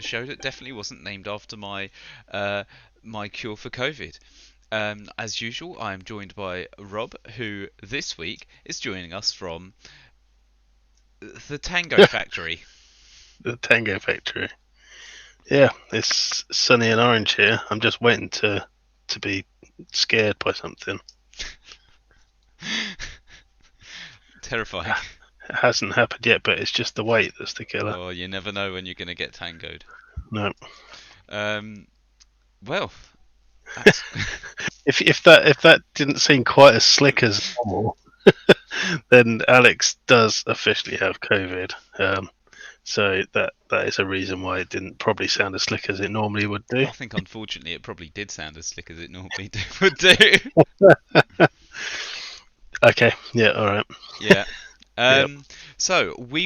show that definitely wasn't named after uh, my cure for COVID. As usual, I am joined by Rob, who this week is joining us from the Tango Factory. The Tango Factory. Yeah, it's sunny and orange here. I'm just waiting to be scared by something. Terrifying. It hasn't happened yet, but it's just the wait that's the killer. Oh, you never know when you're going to get tangoed. No, Um, well, that's if that didn't seem quite as slick as normal, then Alex does officially have COVID. So that is a reason why it didn't probably sound as slick as it normally would do. I think unfortunately it probably did sound as slick as it normally would do. Okay, yeah, all right, Yeah. yeah, Um, so we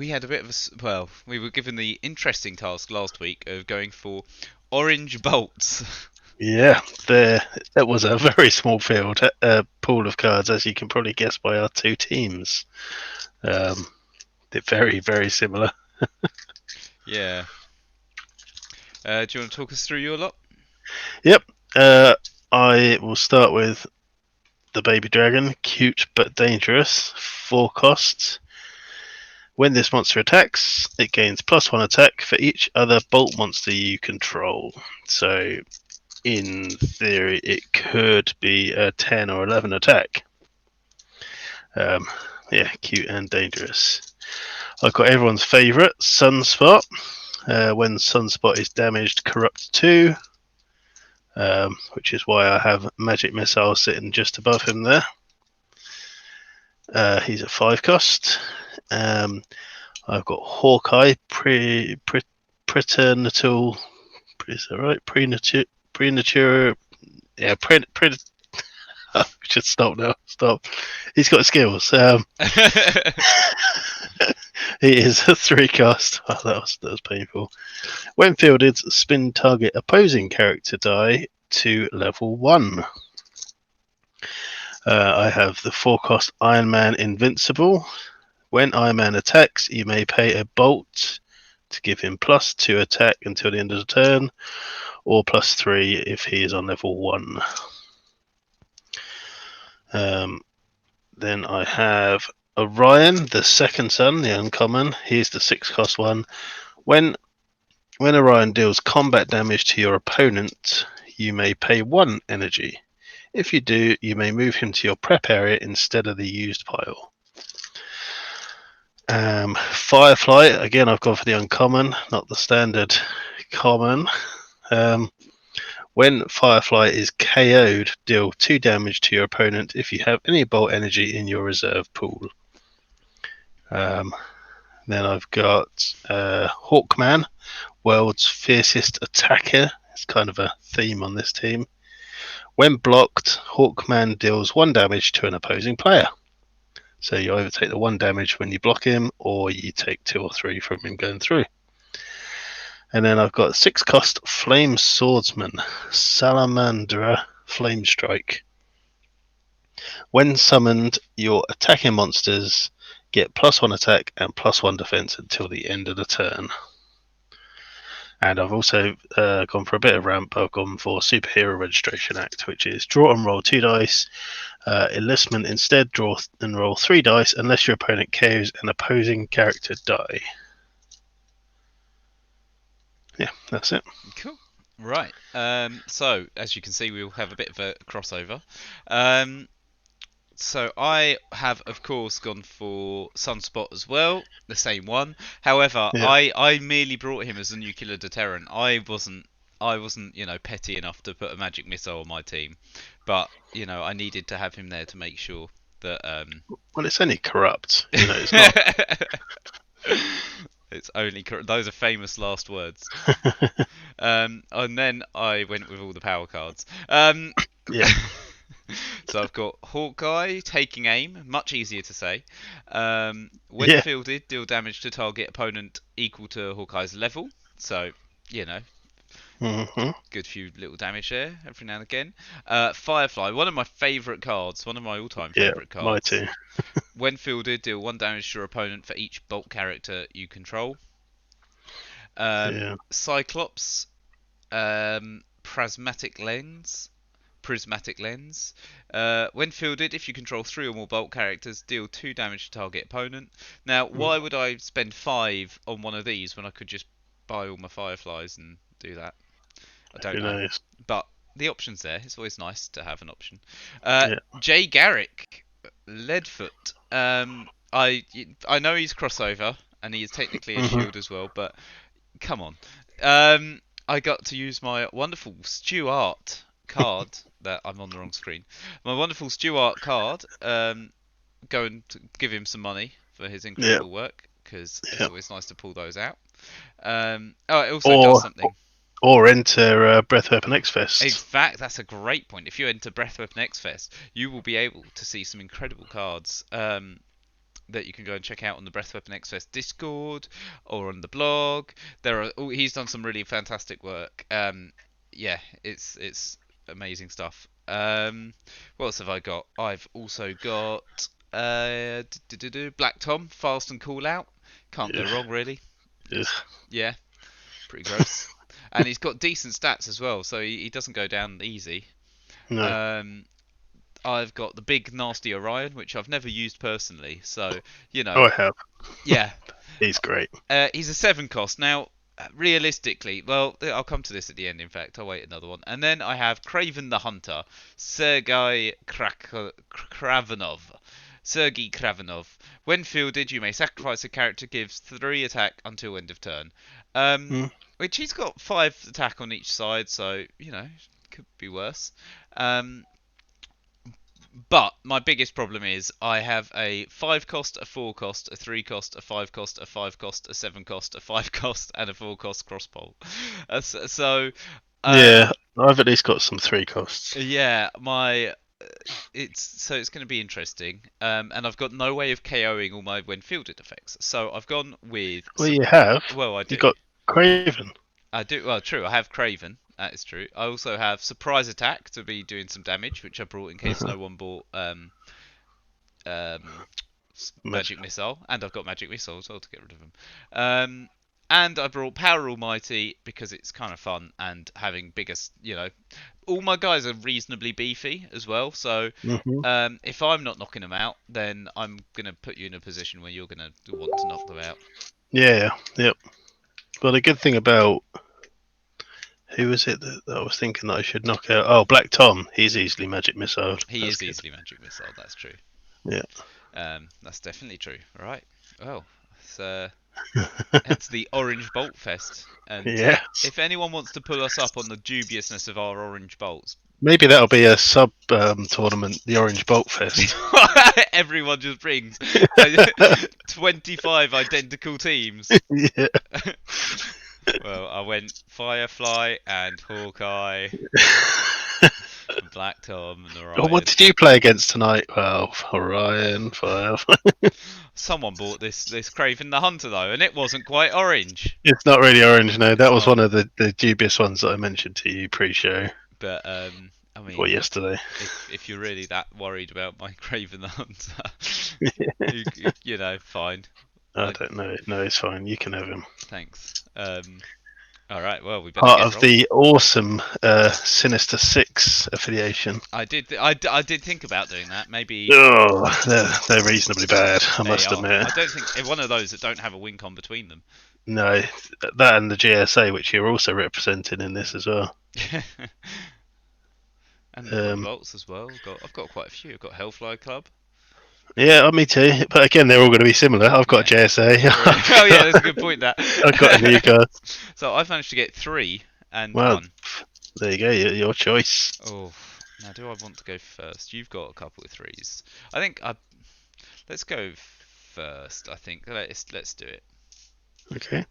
had a bit of well, we were given the interesting task last week of going for orange bolts. yeah. There, that was a very small field, pool of cards, as you can probably guess by our two teams. Um, they're very similar. Yeah. Do you want to talk us through your lot? Yep. Uh, I will start with the baby dragon, cute but dangerous. 4 costs. When this monster attacks, it gains +1 attack for each other bolt monster you control. So, in theory, it could be a 10 or 11 attack. Um, yeah, cute and dangerous. I've got everyone's favourite, Sunspot. When Sunspot is damaged, corrupt 2, which is why I have Magic Missile sitting just above him there. He's a 5 cost. I've got Hawkeye, preternatal. Is that right? Premature. Yeah, should stop now. Stop. He's got skills. He is a 3 cost. Oh, that was painful. When fielded, spin target opposing character die to level 1. I have the 4 cost Iron Man Invincible. When Iron Man attacks, you may pay a bolt to give him +2 attack until the end of the turn, or +3 if he is on level 1. Then I have Orion, the second son, the uncommon. He's the 6 cost one. When Orion deals combat damage to your opponent, you may pay 1 energy. If you do, you may move him to your prep area instead of the used pile. Firefly, again, I've gone for the uncommon, not the standard common. When Firefly is KO'd, deal 2 damage to your opponent if you have any bolt energy in your reserve pool. Then I've got Hawkman, world's fiercest attacker. It's kind of a theme on this team. When blocked, Hawkman deals 1 damage to an opposing player. So you either take the 1 damage when you block him, or you take 2 or 3 from him going through. And then I've got 6 cost Flame Swordsman, Salamandra Flame Strike. When summoned, your attacking monsters get +1 attack and +1 defense until the end of the turn. And I've also gone for a bit of ramp. I've gone for Superhero Registration Act, which is draw and roll 2 dice. Enlistment instead, draw and roll 3 dice unless your opponent KOs an opposing character die. Yeah, that's it. Cool. Right. So as you can see, we'll have a bit of a crossover. Um, So I have, of course, gone for Sunspot as well, the same one. However, Yeah. I merely brought him as a nuclear deterrent. I wasn't, petty enough to put a magic missile on my team, but I needed to have him there to make sure that Well, it's only corrupt. It's not. it's only those are famous last words. And then I went with all the power cards. Yeah. So I've got Hawkeye taking aim, much easier to say. When Yeah. fielded, deal damage to target opponent equal to Hawkeye's level. So, you know, Mm-hmm. good few little damage there every now and again. Firefly, one of my favourite cards, one of my all-time Yeah. favourite My cards. too. When fielded, deal 1 damage to your opponent for each bolt character you control. Yeah. Cyclops, prismatic lens. Prismatic lens. When fielded, if you control three or more bolt characters, deal 2 damage to target opponent. Now, Mm, why would I spend 5 on one of these when I could just buy all my fireflies and do that? I don't who know. knows? But the option's there. It's always nice to have an option. Yeah. Jay Garrick, Leadfoot. I know he's crossover and he is technically a Hmm. shield as well, but come on. I got to use my wonderful Stuart card that I'm on the wrong screen. My wonderful Stuart card. Go and give him some money for his Yeah. incredible work because it's Yeah. always nice to pull those out. Oh, it also does Or something. or enter Breath Weapon X In Fest. fact, that's a great point. If you enter Breath Weapon X Fest, you will be able to see some incredible cards that you can go and check out on the Breath Weapon X Fest Discord or on the blog. He's done some really fantastic work. Yeah, it's amazing stuff. What else have I got? I've also got Black Tom, Fast and Cool Out. Can't go Yeah. wrong, really. Yeah. Yeah, pretty gross. And he's got decent stats as well, so he doesn't go down easy. No. Um, I've got the big nasty Orion, which I've never used personally, so you know, Oh, I have. yeah. He's great. He's a 7 cost. Now, realistically, well, I'll come to this at the end, in fact. I'll wait another one. And then I have Craven the Hunter, Sergei Kravenov. Sergei Kravenov. When fielded, you may sacrifice a character gives 3 attack until end of turn. Um, Mm. which he's got 5 attack on each side, so, could be worse. Um, but my biggest problem is I have a 5 cost, a 4 cost, a 3 cost, a 5 cost, a 5 cost, a 7 cost, a 5 cost, and a 4 cost crossbow. So, Yeah, I've at least got some 3 costs. yeah, my it's going to be interesting. And I've got no way of KOing all my when fielded effects. So I've gone with Well, you have. well, I You do. got Craven. I do. Well, true. I have Craven. That is true. I also have surprise attack to be doing some damage, which I brought in case Uh-huh. no one bought um, Magic. magic missile, and I've got magic missile as well to get rid of them. And I brought Power Almighty because it's kind of fun and having biggest, all my guys are reasonably beefy as well. So Hmm. if I'm not knocking them out, then I'm gonna put you in a position where you're gonna want to knock them out. Yeah. Yep. Well, the good thing about who was it that I was thinking that I should knock out? Oh, Black Tom. He's easily magic missile. He That's is good. easily magic missile. That's true. Yeah. That's definitely true. Right. Well, so hence the Orange Bolt Fest. And Yes. if anyone wants to pull us up on the dubiousness of our orange bolts, Maybe that'll be a sub tournament, the Orange Bolt Fest. everyone just brings 25 identical teams. Yeah. Well, I went Firefly and Hawkeye, and Black Tom and Oh, what Orion. did you play against tonight? Well, Orion, Firefly. Someone bought this Craven the Hunter though, and it wasn't quite orange. It's not really orange, no. That It's was not. one of the dubious ones that I mentioned to you pre-show But I or mean, yesterday. if you're really that worried about my Craven the Hunter, fine. I I don't know. No, it's fine. You can have him. thanks. All right. Well, we better Part get of rolling. the awesome Sinister Six affiliation. I did think about doing that. Maybe Oh, they're reasonably bad, I they must are. admit. I don't think one of those that don't have a win con between them. No, that and the GSA, which you're also represented in this as well. And the Blue Um, Bolts as well. I've got quite a few. I've got Hellfly Club. yeah, me too. But again, they're all going to be similar. I've got Yeah. a JSA. Oh yeah, that's a good point. That. I've got a new card. So I've managed to get 3 and Well, 1. there you go. Your choice. Oh, now do I want to go first? You've got a couple of 3s. I think let's go first. I think let's do it. Okay.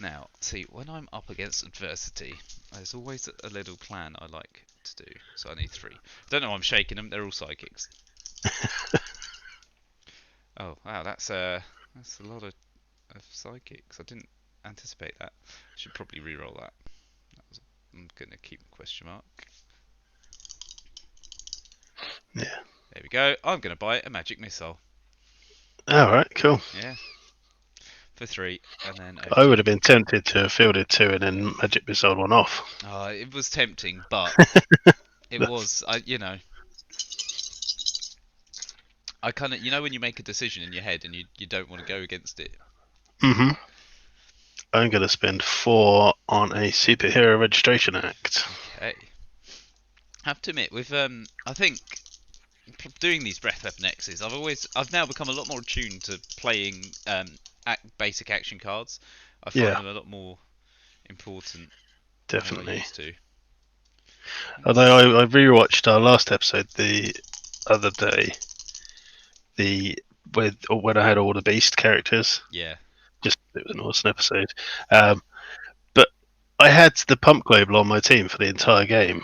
Now, see, when I'm up against adversity, there's always a little plan I like to do. So I need 3. I don't know why I'm shaking them. They're all psychics. Oh wow, that's a lot of psychics. I didn't anticipate that. I should probably re-roll that. I'm gonna keep question mark. Yeah. There we go. I'm gonna buy a magic missile. All right. Cool. Yeah. for 3, and then over I to would you. have been tempted to have fielded 2 and then magic missile one off. It was tempting, but it That's, was, I kind of, when you make a decision in your head and you don't want to go against it. hmm I'm going to spend 4 on a superhero registration act. Okay. Have to admit, with I think doing these breath weapon X's, I've now become a lot more attuned to playing basic action cards. I find Yeah, them a lot more important than I definitely. used to. Although I rewatched our last episode the other day, the when I had all the beast characters. Yeah, Just it was an awesome episode. Um, but I had the pump global on my team for the entire game.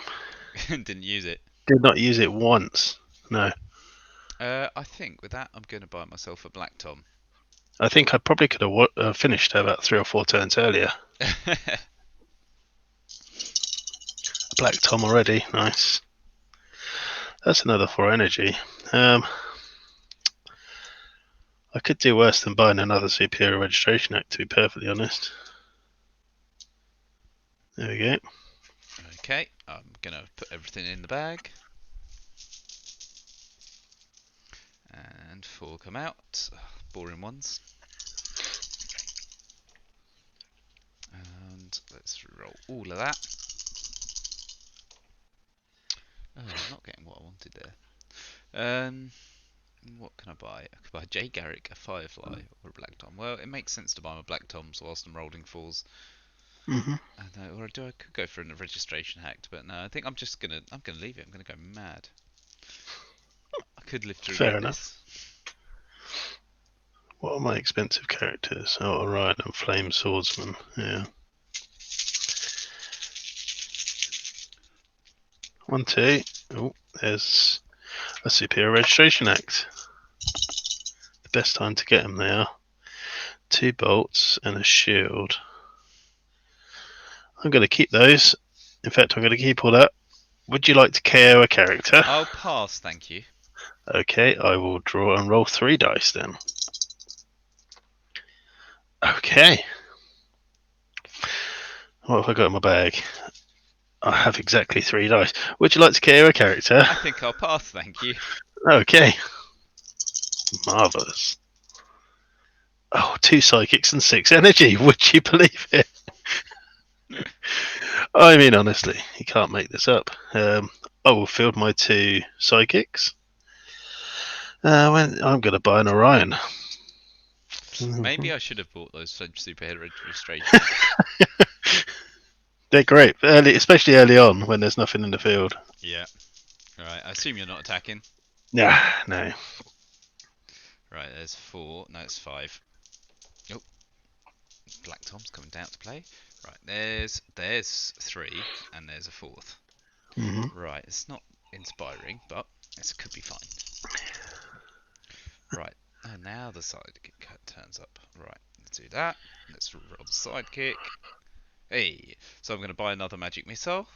didn't use it. Did not use it once. No, I think with that, I'm going to buy myself a Black Tom. I think I probably could have finished about 3 or 4 turns earlier. A Black Tom already, nice. That's another 4 energy. I could do worse than buying another superior registration act, to be perfectly honest. There we go. Okay, I'm going to put everything in the bag. And 4 come out. Boring ones. And let's roll all of that. Oh, I'm not getting what I wanted there. What can I buy? I could buy a Jay Garrick, a Firefly, or a Black Tom. Well, it makes sense to buy my Black Toms whilst I'm rolling 4s. hmm Or I could go for a registration hacked, but no, I think I'm gonna leave it. I'm gonna go mad. I could live to Fair regret enough. this. What are my expensive characters? Oh, Orion and Flame Swordsman. Yeah. 1, 2. Oh, there's a superior registration act. The best time to get them there. 2 bolts and a shield. I'm going to keep those. In fact, I'm going to keep all that. Would you like to KO a character? I'll pass, thank you. Okay, I will draw and roll 3 dice then. Okay. What have I got in my bag? I have exactly 3 dice. Would you like to KO a character? I think I'll pass, thank you. Okay. Marvellous. Oh, 2 psychics and 6 energy. Would you believe it? I mean, honestly, you can't make this up. I will field my 2 psychics. I'm going to buy an Orion. Maybe I should have bought those superhero registration acts. They're great, especially early on when there's nothing in the field. Yeah. Right, I assume you're not attacking. Yeah, no. Right, there's 4. No, it's 5. Oh, Black Tom's coming down to play. Right, there's 3, and there's a 4th. hmm Right, it's not inspiring, but it could be fine. Right, and now the sidekick turns up. Right, let's do that. Let's roll the sidekick. Hey, so I'm going to buy another magic missile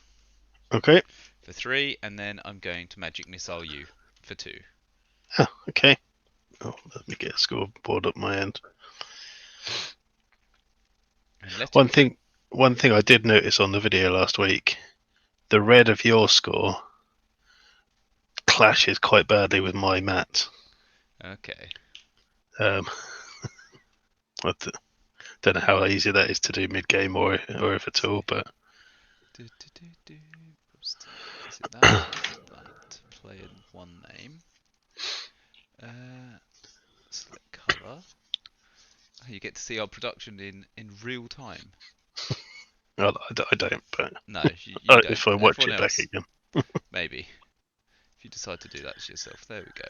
Okay. for 3, and then I'm going to magic missile you for 2. Oh, okay. Oh, let me get a scoreboard up my end. And One thing I did notice on the video last week, the red of your score clashes quite badly with my mat. Okay. Um, I don't know how easy that is to do mid game or if at all, but Is it that? Is it that? Play in one name. Select cover. You get to see our production in real time. well, I don't. But No, you don't. if I watch Everyone it back else, again, maybe. If you decide to do that to yourself, there we go.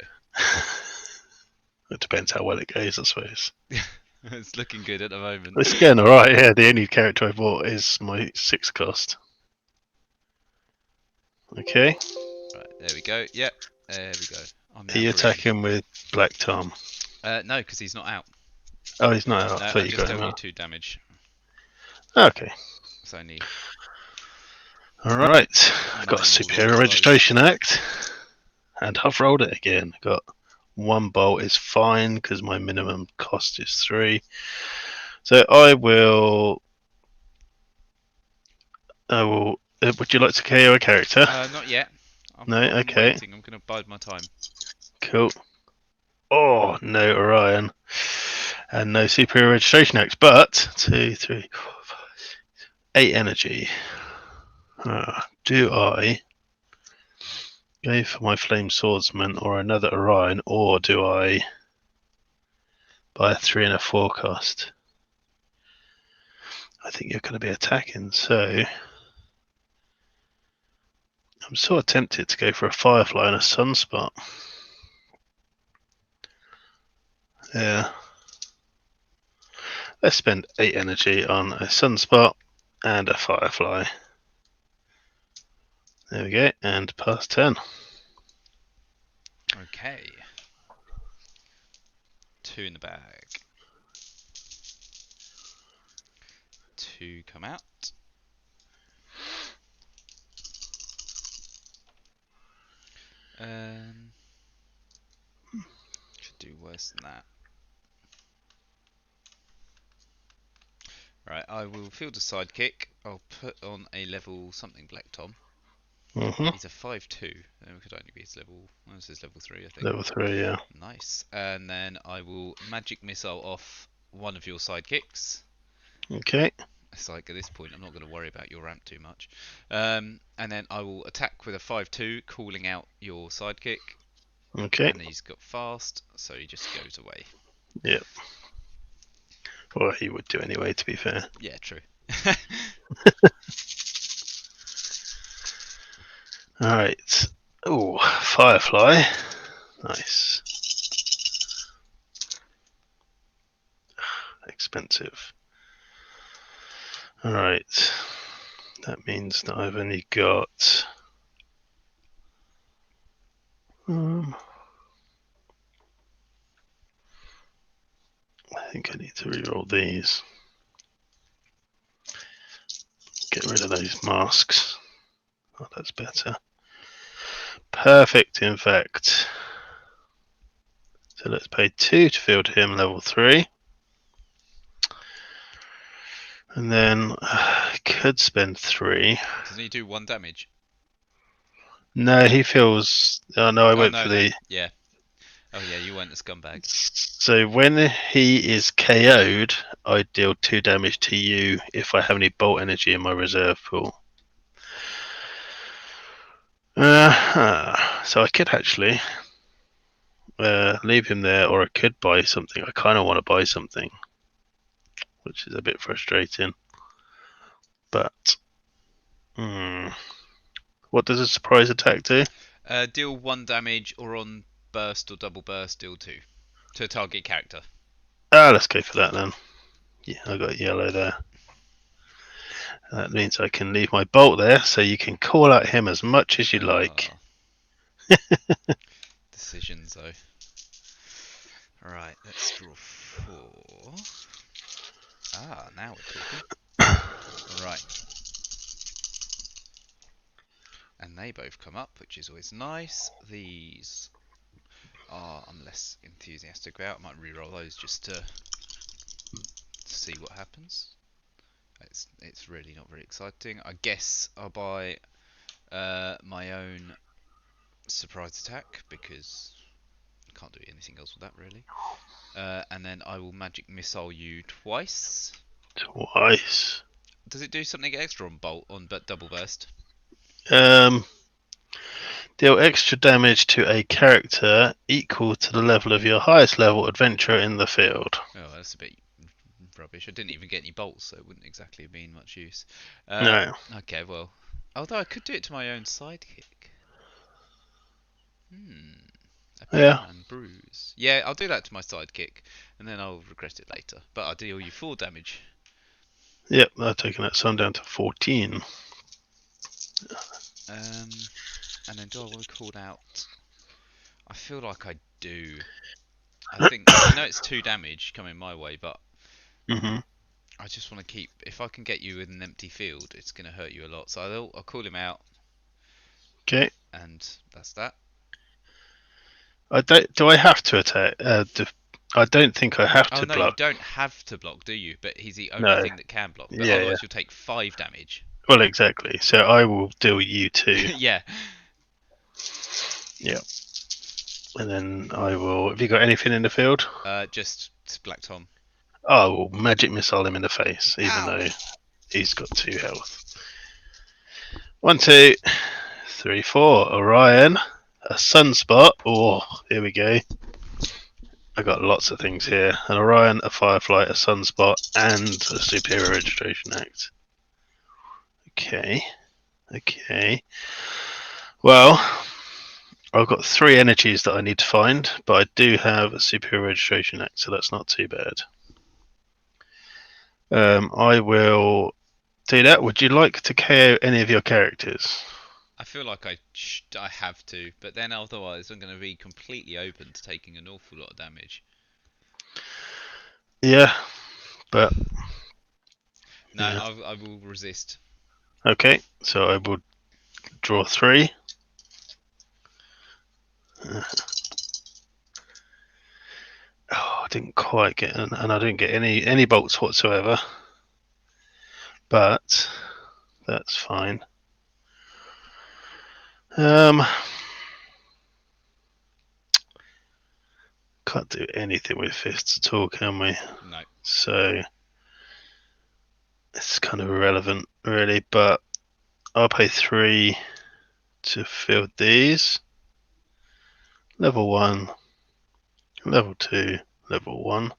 it depends how well it goes, I suppose. It's looking good at the moment. It's going alright. Yeah, the only character I bought is my 6 cost. Okay. Right, there we go. Yep, there we go. I'm Are now you green. attacking with Black Tom? No, because he's not out. Oh, he's not out. I No, thought I you just got him dealt you out. 2 damage. Okay. It's only. Alright. I've And got a then we'll roll Superior the dice. Registration Act. And I've rolled it again. Got 1 bolt is fine because my minimum cost is 3. So I will. I will. Would you like to KO a character? Not yet. I'm No. I'm Okay. waiting. I'm gonna bide my time. Cool. Oh no, Orion, and no superior registration X. But 2, 3, 4, 5, 8 energy. Do I go for my flame swordsman or another Orion, or do I buy a 3 and a forecast? I think you're going to be attacking, so I'm sort of tempted to go for a Firefly and a Sunspot. Yeah. Let's spend 8 energy on a Sunspot and a Firefly. There we go, and past 10. Okay. 2 in the bag. 2 come out. Um, should do worse than that. Right, I will field a sidekick. I'll put on a level something Black Tom. Mm-hmm. He's a 5-2. Then we could only be his level. Oh, this is level 3, I think. Level 3, yeah. Nice. And then I will magic missile off one of your sidekicks. Okay. It's like at this point, I'm not going to worry about your ramp too much. And then I will attack with a 5-2, calling out your sidekick. Okay. And he's got fast, so he just goes away. Yep. Or he would do anyway, to be fair. Yeah, true. Alright. Oh, Firefly. Nice. Expensive. Alright. That means that I've only got. I think I need to reroll these. Get rid of those masks. Oh, that's better. Perfect, in fact. So let's pay 2 to field him level 3. And then I could spend 3. Doesn't he do 1 damage? No, he feels. Oh no, I Oh, went no, for no. the. Yeah. Oh, yeah, you weren't a scumbag. So when he is KO'd, I deal 2 damage to you if I have any bolt energy in my reserve pool. So I could actually leave him there, or I could buy something. I kind of want to buy something, which is a bit frustrating. But what does a surprise attack do? Deal 1 damage, or on burst or double burst, deal 2 to a target character. Let's go for that then. Yeah, I got yellow there. That means I can leave my bolt there, so you can call out him as much as you like. Decisions, though. Right, let's draw 4. Now we're talking. Right. And they both come up, which is always nice. These are, I'm less enthusiastic about. I might reroll those just to see what happens. It's really not very exciting. I guess I'll buy my own surprise attack because I can't do anything else with that really. And then I will magic missile you twice. Twice. Does it do something extra on bolt on but double burst? Deal extra damage to a character equal to the level of your highest level adventurer in the field. Oh, that's a bit rubbish. I didn't even get any bolts, so it wouldn't exactly have been much use. No. Okay, well, although I could do it to my own sidekick. A pain Yeah. and bruise. Yeah, I'll do that to my sidekick, and then I'll regret it later. But I'll deal you 4 damage. Yep, I've taken that sum down to 14. And then do I want to call out? I feel like I do. I know it's 2 damage coming my way, but I just want to keep. If I can get you with an empty field, it's going to hurt you a lot. So I'll call him out. Okay. And that's that. Do I have to attack? I don't think I have Oh to no, you block. don't have to block, do you? But he's the only No. thing that can block. But Yeah, yeah. otherwise, you'll take 5 damage. Well, exactly. So I will deal you 2. Yeah. Yeah. And then I will. Have you got anything in the field? Just Black Tom. I will magic missile him in the face, even Ow! though he's got 2 health. 1, 2, 3, 4. Orion. A sunspot. Oh, here we go. I got lots of things here. An Orion, a Firefly, a Sunspot, and a Superior Registration Act. Okay. Okay. Well, I've got 3 energies that I need to find, but I do have a Superior Registration Act, so that's not too bad. I will do that. Would you like to KO any of your characters? I feel like I have to, but then otherwise I'm going to be completely open to taking an awful lot of damage. Yeah, but No, yeah. I will resist. Okay, so I will draw 3. Oh, I didn't quite get, and I didn't get any bolts whatsoever. But that's fine. Can't do anything with fists at all, can we? No. So it's kind of irrelevant, really. But I'll pay 3 to field these. Level 1, level 2, level 1.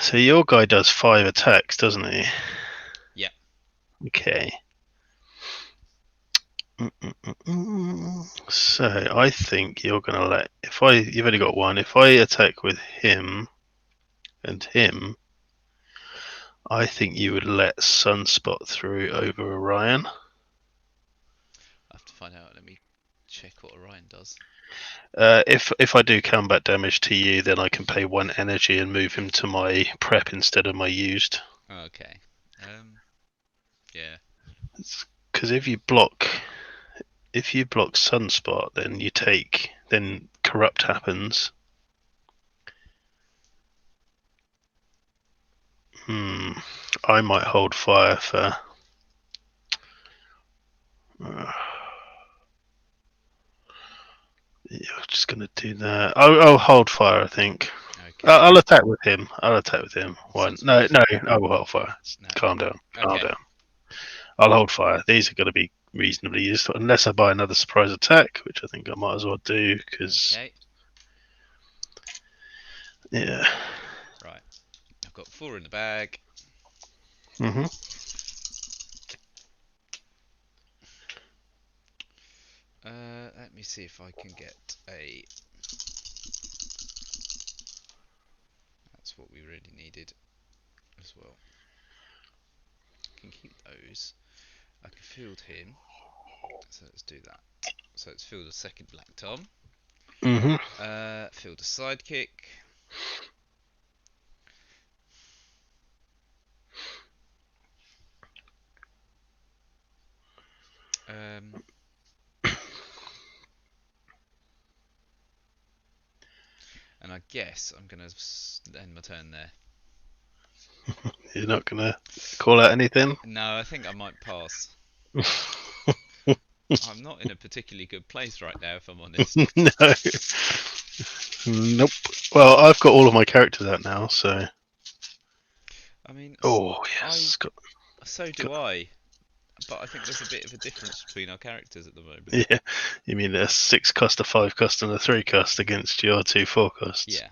So your guy does 5 attacks, doesn't he? Yeah. Okay. So I think you're gonna let, you've only got 1. If I attack with him and him, I think you would let Sunspot through over Orion. I have to find out. Let me check what Orion does. If I do combat damage to you, then I can pay 1 energy and move him to my prep instead of my used. Okay. Yeah. Because if you block Sunspot, then corrupt happens. I might hold fire for. Yeah, I'm just gonna do that. I'll hold fire. I think. Okay. I'll attack with him. I'll attack with him. One. Sounds No, good. no, I will hold fire. No. Calm down. Calm Okay. down. I'll hold fire. These are going to be reasonably useful, unless I buy another surprise attack, which I think I might as well do because Okay. yeah. Right. I've got 4 in the bag. Mhm. Let me see if I can get a. That's what we really needed as well. Can keep those. I can field him. So let's do that. So let's field a second Black Tom. Mhm. Field a sidekick. And I guess I'm gonna end my turn there. You're not gonna call out anything. No, I think I might pass. I'm not in a particularly good place right now, if I'm honest. No. Nope. Well, I've got all of my characters out now, so. I mean, Oh I yes. so do I, but I think there's a bit of a difference between our characters at the moment. Yeah. You mean a 6 cost, a 5 cost, and a 3 cost against your 2 4 costs? Yeah.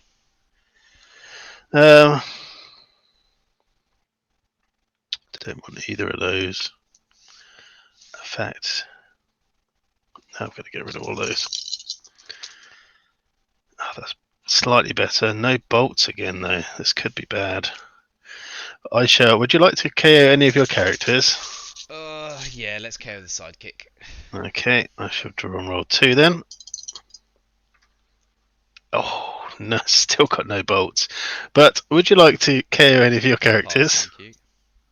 Don't want either of those. In fact, I'm going to get rid of all those. Oh, that's slightly better. No bolts again, though. This could be bad. I shall. Would you like to KO any of your characters? Yeah, let's KO the sidekick. Okay, I shall draw and roll 2 then. Oh, no, still got no bolts. But would you like to KO any of your I'll pass, characters? thank you.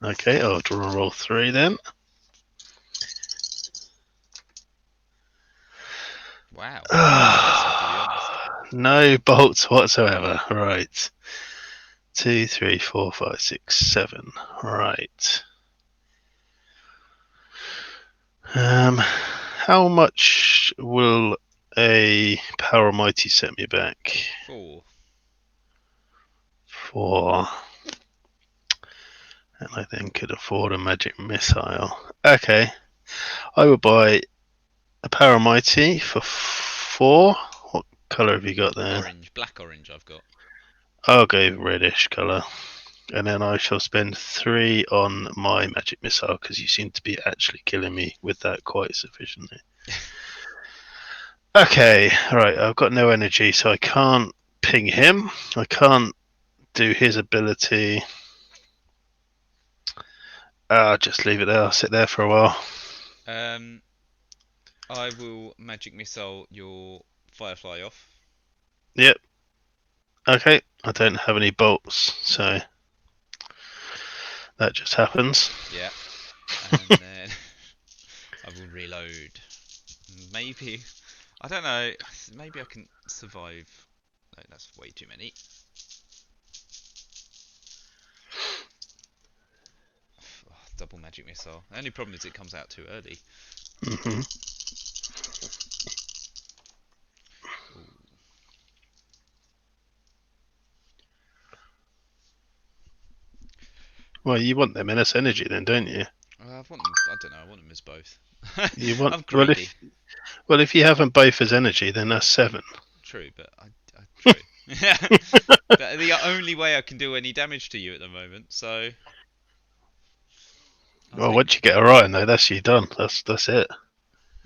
Okay, I'll draw and roll 3 then. Wow, impressive to be No bolts whatsoever. Right. 2, 3, 4, 5, 6, 7. Right. How much will a Power Mighty set me back? 4. 4. And I then could afford a magic missile. Okay. I will buy a Power Mighty for 4. What colour have you got there? Orange, black orange I've got. I'll go reddish colour. And then I shall spend 3 on my magic missile because you seem to be actually killing me with that quite sufficiently. Okay, right, I've got no energy, so I can't ping him. I can't do his ability. Just leave it there. I'll sit there for a while. Um, I will magic missile your Firefly off. Yep. Okay, I don't have any bolts, so that just happens. Yeah. And then I will reload. Maybe, I don't know, maybe I can survive. No, that's way too many. Oh, double magic missile. The only problem is it comes out too early. hmm Ooh. Well, you want them in S energy then, don't you? I want them. I don't know. I want them as both. You want I'm greedy. well if you have them both as energy, then that's 7. True, but true. But the only way I can do any damage to you at the moment, so I'll Well, take once them. you get Orion though, that's you done. That's it.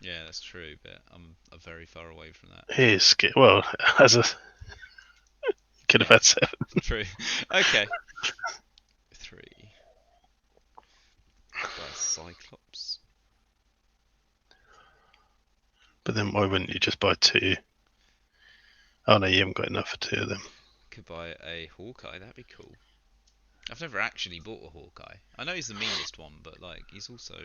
Yeah, that's true, but I'm very far away from that. He's well as a could have Yeah, had 7, true. Okay. 3 by Cyclops. but then why wouldn't you just buy 2? Oh no, you haven't got enough for 2 of them. Could buy a Hawkeye. That'd be cool. I've never actually bought a Hawkeye. I know he's the meanest one, but like he's also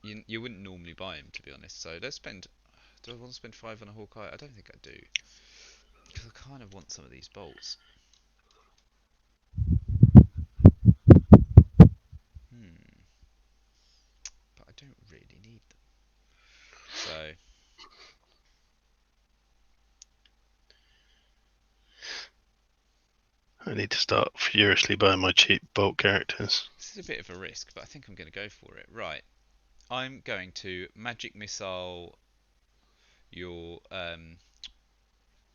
you wouldn't normally buy him to be honest. So let's spend. Do I want to spend 5 on a Hawkeye? I don't think I do, because I kind of want some of these bolts. Hmm. But I don't really need them. So I need to start furiously buying my cheap bolt characters. this is a bit of a risk, but I think I'm going to go for it. Right. I'm going to magic missile your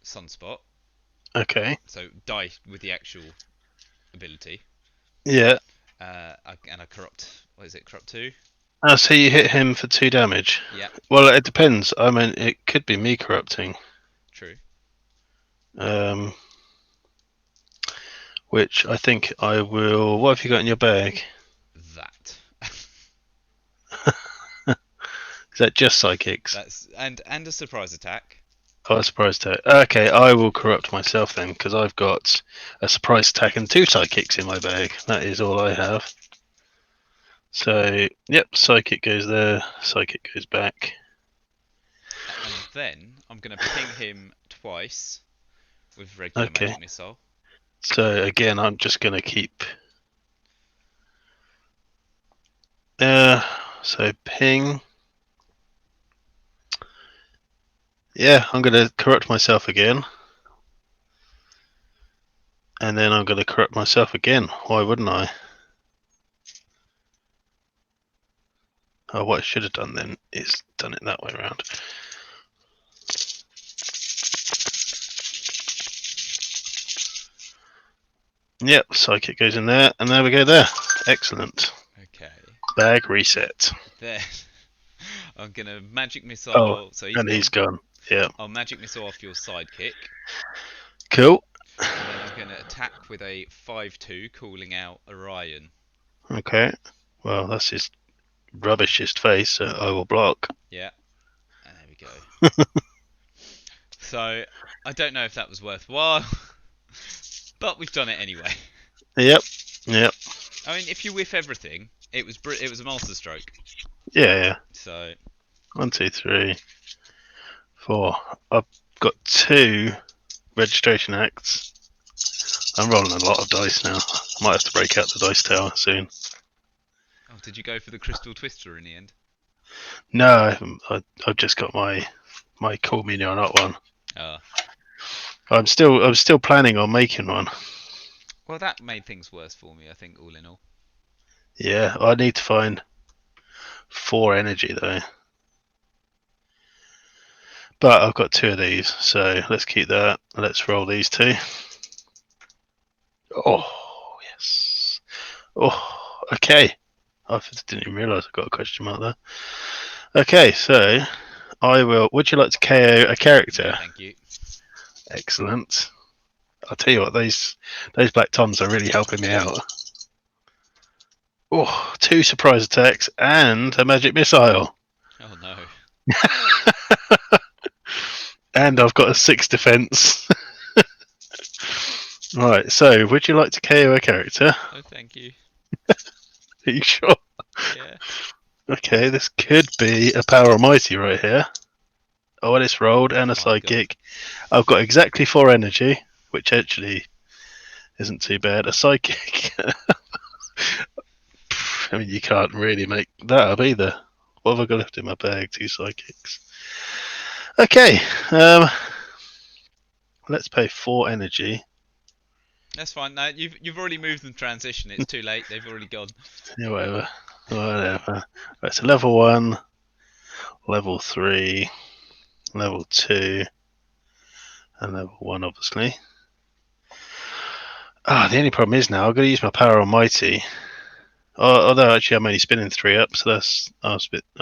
Sunspot. Okay. So die with the actual ability. Yeah. And I corrupt. What is it? Corrupt 2? So you hit him for 2 damage. Yeah. Well, it depends. I mean, it could be me corrupting. True. Um, which I think I will. What have you got in your bag? That. Is that just psychics? That's and a surprise attack. Oh, a surprise attack. Okay, I will corrupt myself then because I've got a surprise attack and 2 psychics in my bag. That is all I have. So, yep, psychic goes there, psychic goes back. And then I'm gonna ping him twice with regular Okay, magic missile. so again, I'm just going to keep. So ping. Yeah, I'm going to corrupt myself again. And then I'm going to corrupt myself again. Why wouldn't I? Oh, what I should have done then is done it that way around. Yep, psychic goes in there, and there we go there. Excellent. Okay. Bag reset. Then I'm gonna magic Oh, missile. So and he's gone. Yeah. I'll magic missile off your sidekick, Cool. and then I'm gonna attack with a 5/2, calling out Orion. Okay. Well, that's his rubbishest face, so I will block. Yeah. And there we go. So I don't know if that was worthwhile, but we've done it anyway. Yep. Yep. I mean, if you whiff everything, it was a master stroke. Yeah, yeah. So 1, 2, 3, 4. I've got 2 registration acts. I'm rolling a lot of dice now. I might have to break out the dice tower soon. Oh, did you go for the crystal twister in the end? No, I haven't. I've just got my cool mini on that one. Ah. I'm still planning on making one. Well, that made things worse for me, I think, all in all. Yeah, I need to find 4 energy though. But I've got 2 of these, so let's keep that. Let's roll these 2. Oh yes. Oh, okay. I didn't even realise I got a question mark there. Okay, so I will. Would you like to KO a No, character? thank you. Excellent. I'll tell you what, those black toms are really helping me out. Oh, 2 surprise attacks and a magic missile. Oh no. And I've got a 6 defense. Right, so would you like to KO a character? No, thank you. Are you sure? Yeah. Okay, this could be a Power Almighty right here. Oh, and it's rolled and a My God. Psychic. I've got exactly 4 energy, which actually isn't too bad. A Psychic. I mean, you can't really make that up either. What have I got left in my bag? 2 Psychics. Okay, let's pay 4 energy. That's fine. No, you've already moved them transition. It's too late. They've already gone. Yeah, whatever. Whatever. Right, so level 1, level 3, level 2, and level 1, obviously. The only problem is now I've got to use my Power Almighty. Although actually I'm only spinning 3 up, so I'm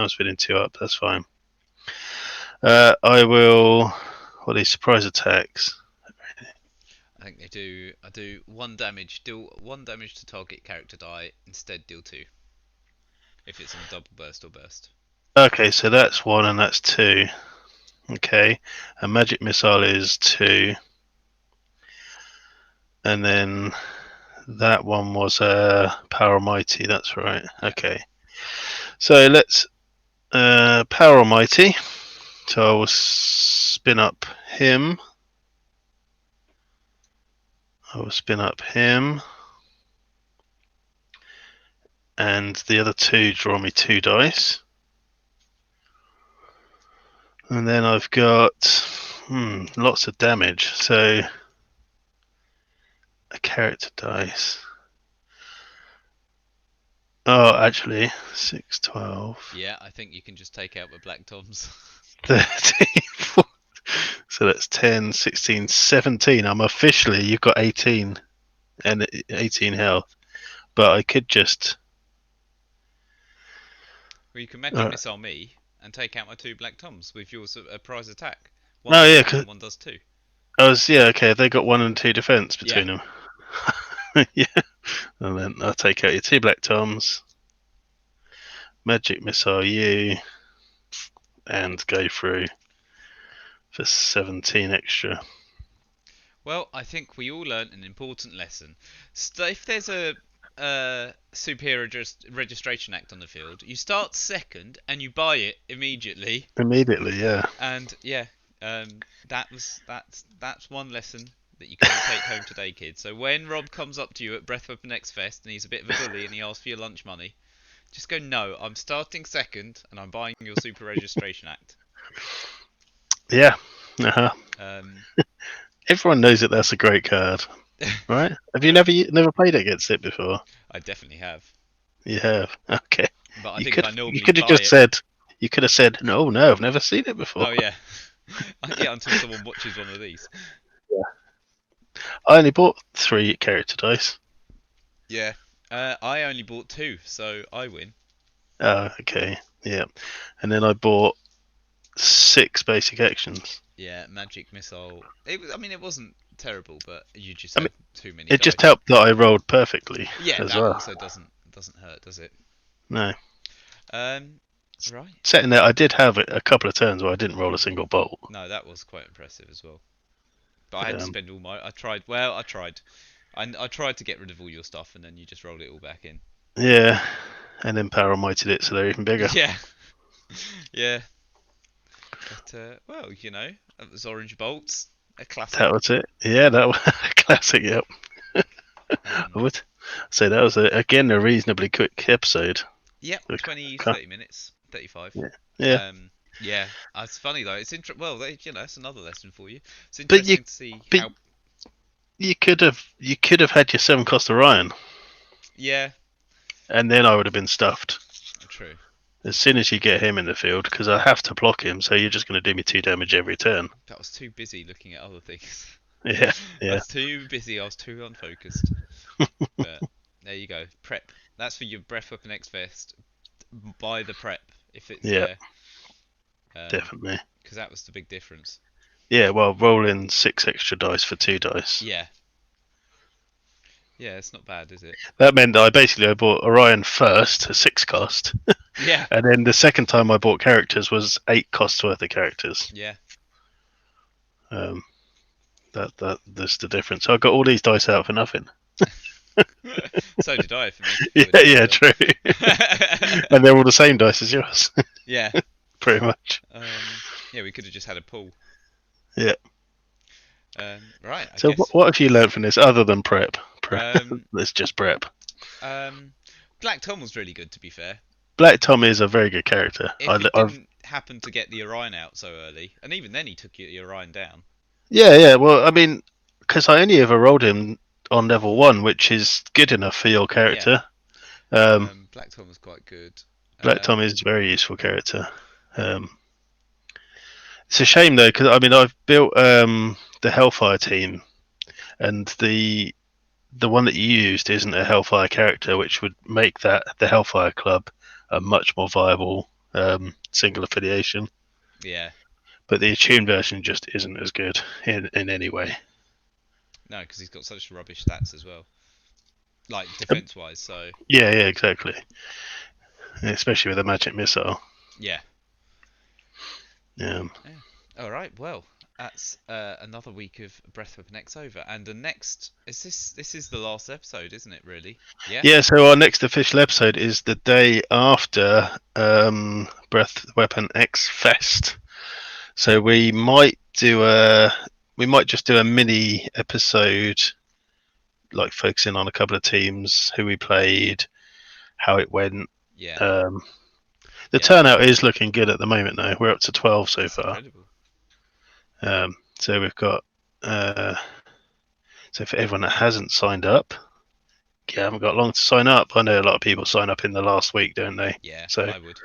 spinning 2 up. That's fine. I will. What are these surprise attacks? I think they do. I do 1 damage. Deal 1 damage to target character die. Instead, deal 2 if it's on double burst or burst. Okay, so that's 1 and that's 2. Okay, a magic missile is 2, and then that one was a Power Almighty. That's right. Yeah. Okay, so let's Power Almighty. So I will spin up him. I will spin up him. And the other 2 draw me 2 dice. And then I've got lots of damage. So a character dice. Oh, actually, 6, 12, Yeah, I think you can just take out the black toms. 13. So that's 10, 16, 17. I'm officially, you've got 18 and 18 health. But I could just. Well, you can magic Uh, missile me and take out my 2 black toms with your prize attack. One oh, does yeah, 1 because and one does 2. yeah, okay, they got 1 and 2 defense Yeah. between them. Yeah. And then I'll take out your 2 black toms, magic missile you, and go through for 17 extra. Well, I think we all learnt an important lesson. If there's a superior registration act on the field, you start second and you buy it immediately. Immediately, yeah. And yeah, that's one lesson that you can all take home today, kids. So when Rob comes up to you at Breath Weapon X Fest and he's a bit of a bully and he asks for your lunch money, just go, no, I'm starting second and I'm buying your Super Registration Act. Yeah. Uh-huh. Um, Everyone knows that that's a great card, right? Have you uh, never played against it before? I definitely have, You have. Okay. but I You think could I you normally could have buy just it. said no, I've never seen it before. Oh yeah, yeah. Until someone watches one of these. I only bought 3 character dice. Yeah. I only bought 2, so I win. Okay. Yeah. And then I bought 6 basic actions. Yeah, magic missile. I mean, it wasn't terrible, but you just I mean, had too many it just dice. helped that I rolled perfectly Yeah, as that well. also doesn't hurt, does it? No. Um, right. Setting there, I did have a couple of turns where I didn't roll a single bolt. No, that was quite impressive as well. But I had to Um, spend all my. I tried. Well, I tried. I tried to get rid of all your stuff, and then you just rolled it all back in. yeah. And then Power Mighted it so they're even bigger. Yeah. Yeah. But well, it was Orange Bolts, a That classic. was it. Yeah, that was a classic. Yep. I Um, would say that was again a reasonably quick episode. yep, Okay. 20, 30 minutes, 35. Yeah. Yeah. Yeah, it's funny though. Well, it's another lesson for you. It's But you interesting to see but how. you could have had your seven cost Orion, Yeah, and then I would have been stuffed. true. As soon as you get him in the field, because I have to block him, so you're just going to do me 2 damage every turn. But I was too busy looking at other things. Yeah, I yeah, was too busy. I was too unfocused. But there you go. Prep. That's for your Breath Weapon X Fest. Buy the prep if it's yeah, there. Um, definitely. because that was the big difference. Yeah, well, roll in 6 extra dice for 2 dice. Yeah. Yeah, it's not bad, is it? That meant that I bought Orion first, a 6 cost, Yeah. and then the second time I bought characters was 8 costs worth of characters. Yeah. Um, that's the difference. So I got all these dice out for nothing. So did I for making Yeah, 4 dice yeah, there. true. And they're all the same dice as yours, Yeah. pretty much. Yeah, we could have just had a pool. Yeah. Right, I So guess. what have you learned from this other than prep? Prep. Um, It's just prep. um, Black Tom was really good, to be fair. Black Tom is a very good character. If it I've didn't happen to get the Orion out so early, and even then he took the Orion down. Yeah, yeah. Well, I mean, because I only ever rolled him on level 1, which is good enough for your Yeah. character. Um, Black Tom was quite good. Black Tom Um, is a very useful character. Um, it's a shame though, because I mean, I've built the Hellfire team, and the one that you used isn't a Hellfire character, which would make that the Hellfire Club a much more viable single affiliation. yeah. But the attuned version just isn't as good in any way. No, because he's got such rubbish stats as well, like defense wise. So Yeah, yeah, exactly. Especially with a magic missile. yeah. Yeah. Yeah. All right. Well, that's another week of Breath Weapon X over, and the next is this. This is the last episode, isn't it? Really? Yeah. Yeah, so our next official episode is the day after Breath Weapon X Fest. So we might just do a mini episode, like focusing on a couple of teams, who we played, how it went. Yeah. Um, the Yeah. turnout is looking good at the moment, though. We're up to 12 so That's far. incredible. So we've got. So for everyone that hasn't signed up, you haven't got long to sign up. I know a lot of people sign up in the last week, don't they? Yeah, So I would.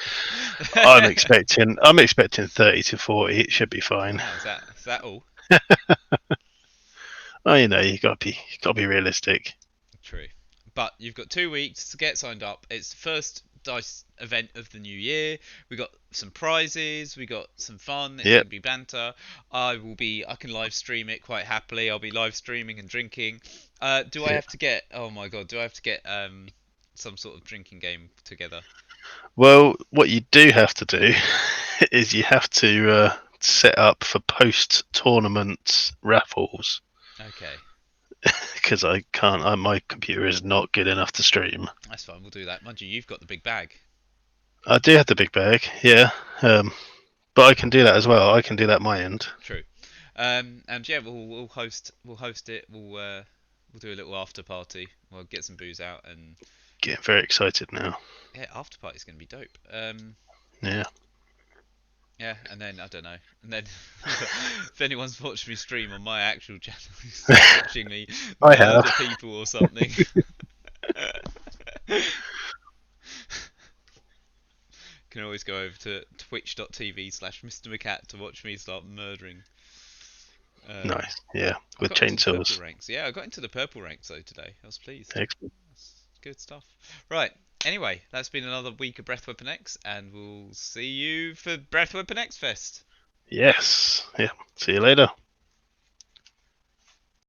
I'm expecting 30 to 40. It should be fine. Oh, is that all? Oh, you gotta be realistic. True. But you've got 2 weeks to get signed up. It's the first dice event of the new year. We got some prizes. We got some fun. It's Yep. gonna be banter. I can live stream it quite happily. I'll be live streaming and drinking. Do I Yeah. have to get? Oh my god. Do I have to get some sort of drinking game together? Well, what you do have to do is you have to set up for post-tournament raffles Okay, because I can't. My computer is not good enough to stream. that's fine. We'll do that. Mind you, you've got the big bag. I do have the big bag, yeah, but I can do that as well. I can do that my end. True. And yeah, we'll host it. We'll do a little after party. We'll get some booze out, and Getting very excited now. yeah, after party's gonna be dope. Yeah. Yeah, and then I don't know, and then if anyone's watched me stream on my actual channel, start watching me I murder have. people or something. Can always go over to twitch.tv/Mr. McCat to watch me start murdering. Um, Nice. Yeah. I With got into the purple chainsaws. ranks. Yeah, I got into the purple ranks though today. I was pleased. Excellent. That's good stuff. Right. Anyway, that's been another week of Breath Weapon X, and we'll see you for Breath Weapon X Fest. Yes. Yeah. See you later.